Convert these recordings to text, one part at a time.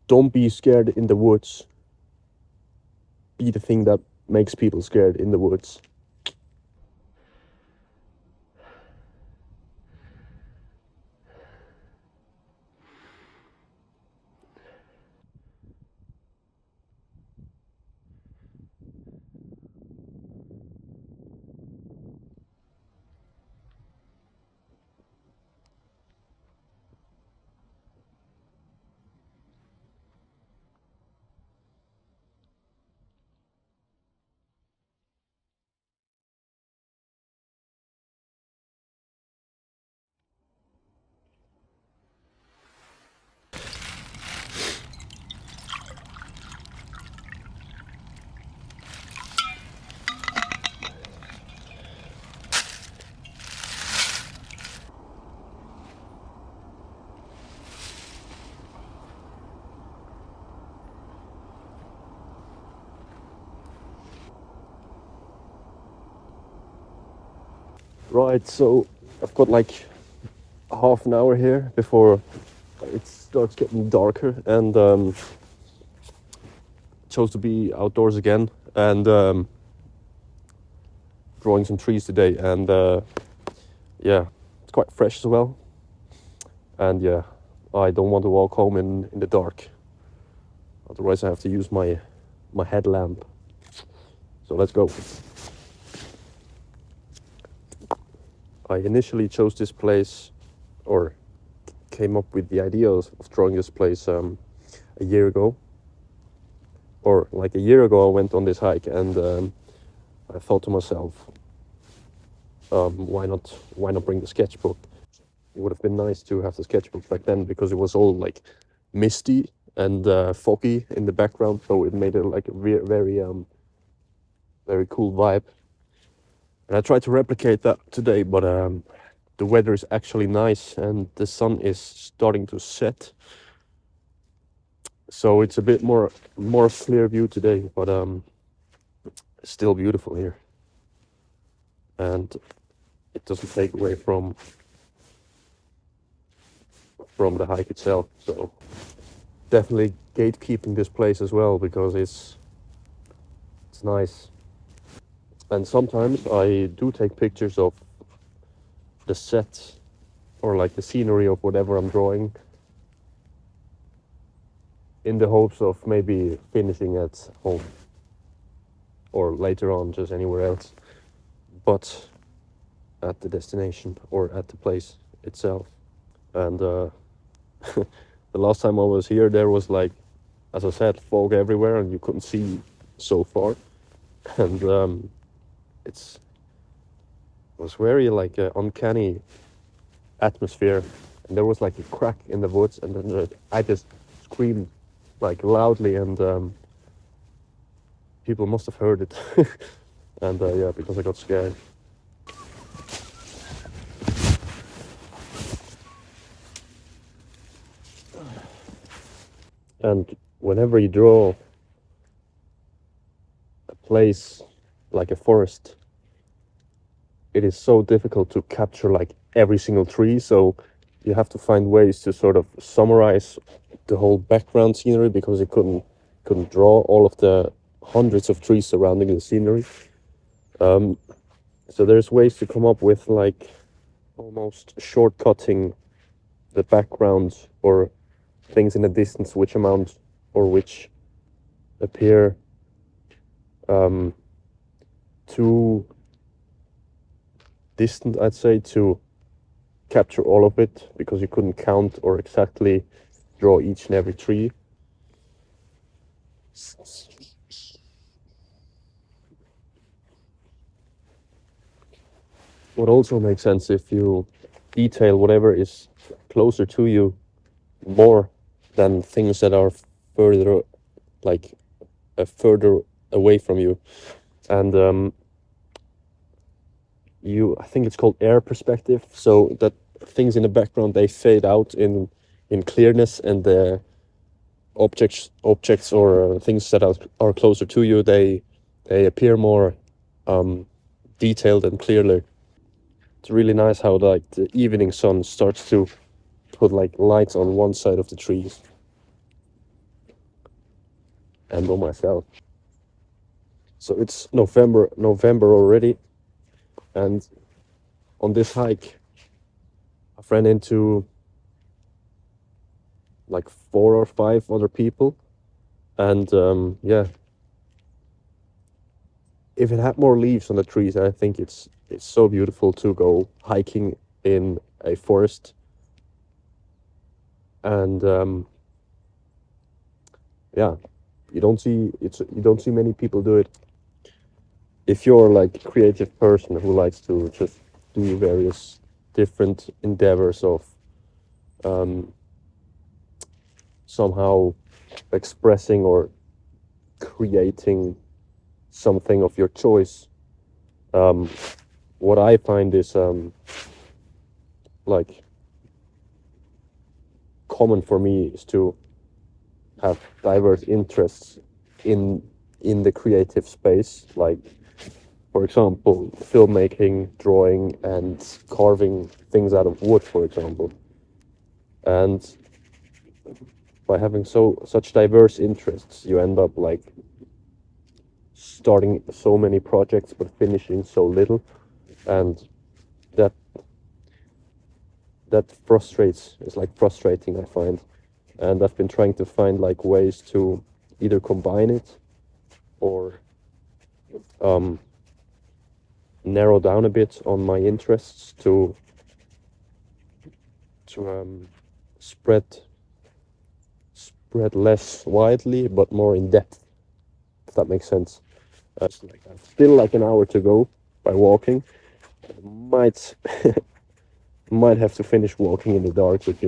don't be scared in the woods. Be the thing that makes people scared in the woods. Right, so I've got like half an hour here before it starts getting darker, and chose to be outdoors again and drawing some trees today, and yeah, it's quite fresh as well. And yeah, I don't want to walk home in the dark, otherwise I have to use my headlamp. So let's go. I initially chose this place, or came up with the idea of drawing this place a year ago. Or like a year ago, I went on this hike, and I thought to myself, why not bring the sketchbook? It would have been nice to have the sketchbook back then, because it was all like misty and foggy in the background, so it made it like a very cool vibe. And I tried to replicate that today, but the weather is actually nice and the sun is starting to set, so it's a bit more clear view today, but still beautiful here, and it doesn't take away from the hike itself. So definitely gatekeeping this place as well, because it's nice. And sometimes I do take pictures of the set or like the scenery of whatever I'm drawing, in the hopes of maybe finishing at home or later on just anywhere else, but at the destination or at the place itself. And the last time I was here, there was like, as I said, fog everywhere and you couldn't see so far. And it was very like uncanny atmosphere, and there was like a crack in the woods, and then I just screamed like loudly, and people must have heard it. And yeah, because I got scared. And whenever you draw a place like a forest, it is so difficult to capture like every single tree, so you have to find ways to sort of summarize the whole background scenery, because it couldn't draw all of the hundreds of trees surrounding the scenery. So there's ways to come up with like almost shortcutting the background or things in the distance which amount or which appear too distant, I'd say, to capture all of it, because you couldn't count or exactly draw each and every tree. What also makes sense if you detail whatever is closer to you more than things that are further, like further away from you. And I think it's called air perspective, so that things in the background, they fade out in clearness, and the objects or things that are closer to you, they appear more detailed and clearly. It's really nice how like the evening sun starts to put like lights on one side of the trees. and on myself. So it's November already, and on this hike, I've ran into like 4 or 5 other people, and yeah, if it had more leaves on the trees, I think it's so beautiful to go hiking in a forest, and yeah, you don't see many people do it. If you're like a creative person who likes to just do various different endeavors of um, somehow expressing or creating something of your choice, um, what I find is like common for me is to have diverse interests in the creative space, like for example filmmaking, drawing, and carving things out of wood, for example. And by having such diverse interests, you end up like starting so many projects but finishing so little, and that frustrates. It's like frustrating, I find. And I've been trying to find like ways to either combine it or um, narrow down a bit on my interests to spread less widely but more in depth, if that makes sense. Like I've still like an hour to go by walking. Might might have to finish walking in the dark, which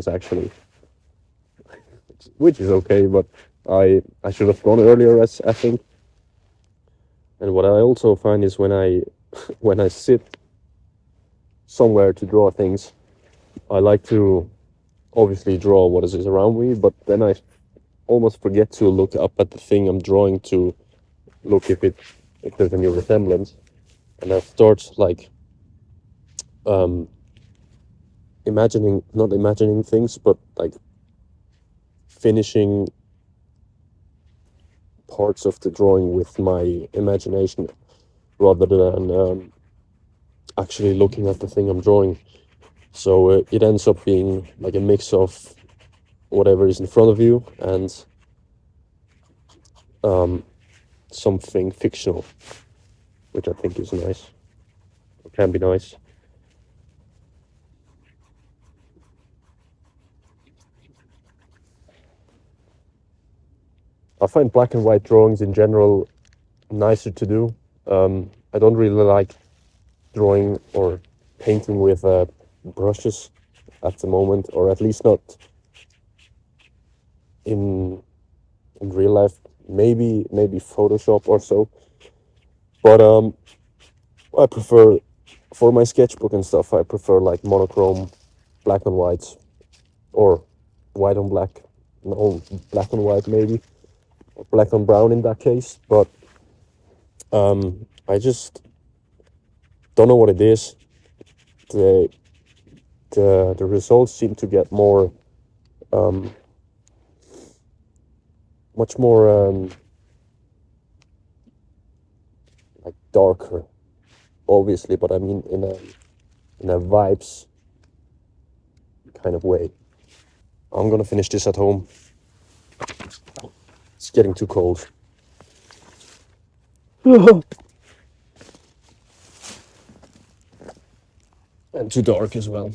is okay, but I should have gone earlier, as I think. And what I also find is when I when I sit somewhere to draw things, I like to obviously draw what is around me, but then I almost forget to look up at the thing I'm drawing to look if there's any resemblance, and I start like not imagining things, but like finishing parts of the drawing with my imagination rather than actually looking at the thing I'm drawing. So it ends up being like a mix of whatever is in front of you and something fictional, which I think is nice, or can be nice. I find black and white drawings in general nicer to do. I don't really like drawing or painting with brushes at the moment, or at least not in real life. Maybe Photoshop or so. But I prefer, for my sketchbook and stuff, I prefer like monochrome, black and whites, or white on black. No, black and white maybe, or black on brown in that case. But I just don't know what it is. The the results seem to get more, much more like darker, obviously, but I mean in a vibes kind of way. I'm gonna finish this at home. It's getting too cold. And too dark as well.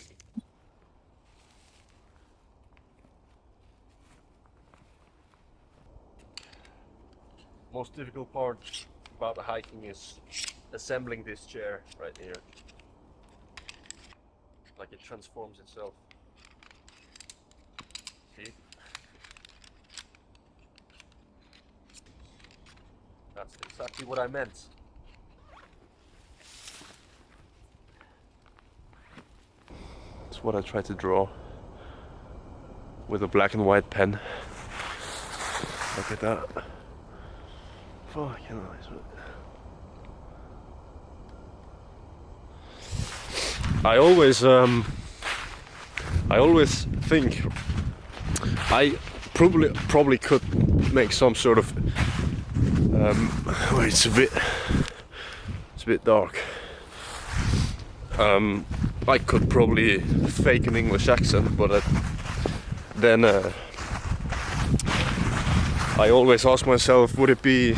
Most difficult part about the hiking is assembling this chair right here. Like it transforms itself. See? That's exactly what I meant. That's what I try to draw with a black and white pen. Look at that. Fucking nice. I always think probably could make some sort of wait, it's a bit dark. I could probably fake an English accent, but then I always ask myself, would it be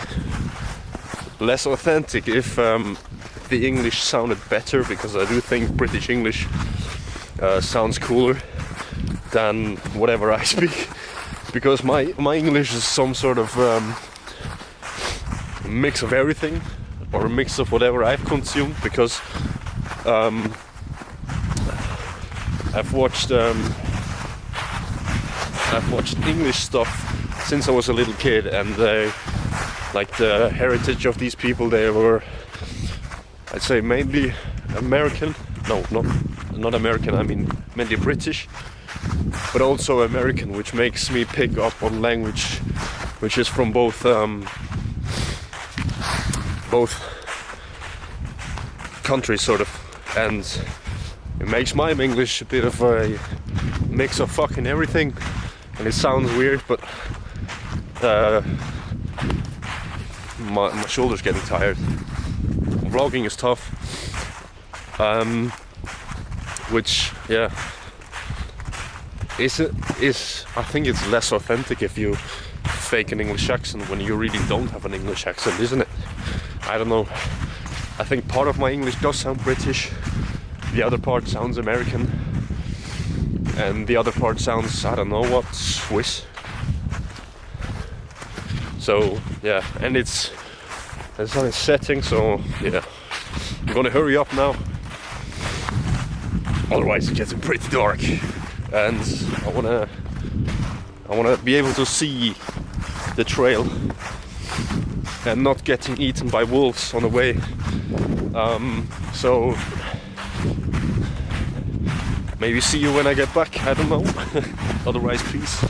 less authentic if the English sounded better? Because I do think British English sounds cooler than whatever I speak. Because my English is some sort of mix of everything, or a mix of whatever I've consumed. Because I've watched English stuff since I was a little kid, and like the heritage of these people, they were, I'd say, mainly American. No, not American. I mean mainly British, but also American, which makes me pick up on language which is from both countries, sort of, and it makes my English a bit of a mix of fucking everything, and it sounds weird, but my shoulder's getting tired. Vlogging is tough, which, yeah, is I think it's less authentic if you fake an English accent when you really don't have an English accent, isn't it? I don't know. I think part of my English does sound British, the other part sounds American, and the other part sounds, I don't know what, Swiss. So yeah, and it's on its setting, so yeah, I'm gonna hurry up now, otherwise it gets pretty dark, and I wanna be able to see the trail and not getting eaten by wolves on the way. So maybe see you when I get back, I don't know. Otherwise, peace.